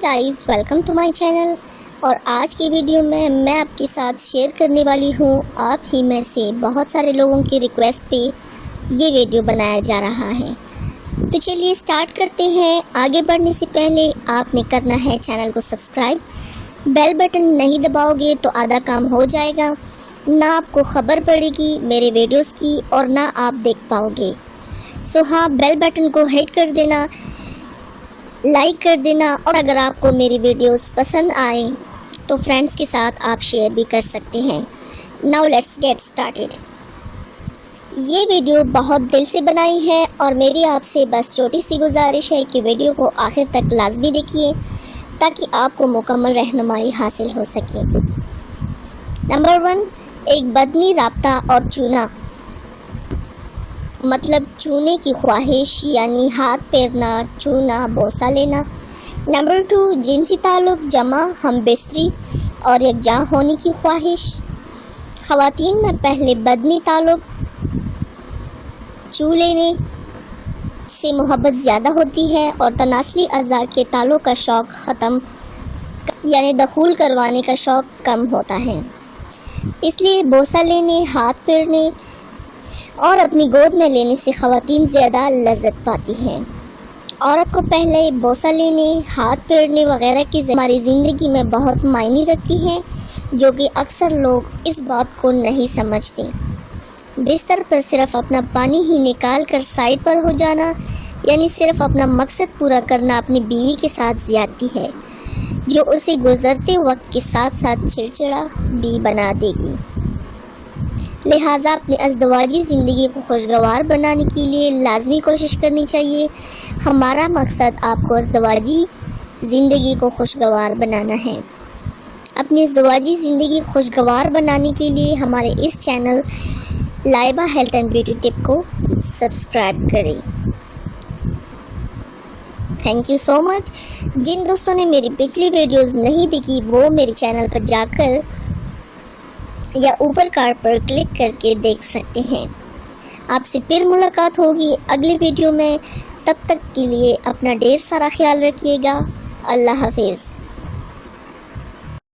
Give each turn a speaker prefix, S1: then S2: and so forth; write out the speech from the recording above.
S1: Guys, welcome to my channel. और आज की वीडियो में मैं आपके साथ शेयर करने वाली हूँ आप ही में से बहुत सारे लोगों की रिक्वेस्ट पे ये वीडियो बनाया जा रहा है। तो चलिए स्टार्ट करते हैं। आगे बढ़ने से पहले आपने करना है चैनल को सब्सक्राइब। बेल बटन नहीं दबाओगे तो आधा काम हो जाएगा, ना आपको ख़बर पड़ेगी मेरे वीडियोस की और ना आप देख पाओगे। सो हाँ, बेल बटन को हिट कर देना, लाइक कर देना, और अगर आपको मेरी वीडियोस पसंद आए तो फ्रेंड्स के साथ आप शेयर भी कर सकते हैं। Now let's get started. ये वीडियो बहुत दिल से बनाई है और मेरी आपसे बस छोटी सी गुजारिश है कि वीडियो को आखिर तक लाजमी देखिए ताकि आपको मुकम्मल रहनुमाई हासिल हो सके। नंबर 1, एक बदनी राब्ता और चूना, मतलब चूने की ख्वाहिश यानी हाथ फेरना, चूना, बोसा लेना। नंबर 2, जिनसी ताल्लुक़ जमा हम बिस्तरी और यकजां होने की ख्वाहिश। ख़वातीन में पहले बदनी ताल्लुक़ चू लेने से मोहब्बत ज़्यादा होती है और तनासली अज़ा के ताल्लुक़ का शौक़ ख़त्म यानी दखूल करवाने का शौक़ कम होता है। इसलिए बोसा लेने, हाथ फेरने और अपनी गोद में लेने से ख़वातीन ज़्यादा लज़्ज़त पाती हैं। औरत को पहले बोसा लेने, हाथ फेरने वग़ैरह की हमारी ज़िंदगी में बहुत मायने रखती हैं, जो कि अक्सर लोग इस बात को नहीं समझते। बिस्तर पर सिर्फ़ अपना पानी ही निकाल कर साइड पर हो जाना यानी सिर्फ़ अपना मकसद पूरा करना अपनी बीवी के साथ ज़्यादती है, जो उसे गुज़रते वक्त के साथ साथ चिड़चिड़ा भी बना देगी। लिहाजा अपनी अज़दवाजी ज़िंदगी को खुशगवार बनाने के लिए लाजमी कोशिश करनी चाहिए। हमारा मकसद आपको अज़दवाजी ज़िंदगी को खुशगवार बनाना है। अपनी अज़दवाजी ज़िंदगी को खुशगवार बनाने के लिए हमारे इस channel Laiba health and beauty tip को सब्सक्राइब करें। Thank you so much. जिन दोस्तों ने मेरी पिछली वीडियोज़ नहीं देखी वो मेरे चैनल पर जाकर या ऊपर कार्ड पर क्लिक करके देख सकते हैं। आपसे फिर मुलाकात होगी अगली वीडियो में। तब तक के लिए अपना ढेर सारा ख्याल रखिएगा। अल्लाह हाफिज़।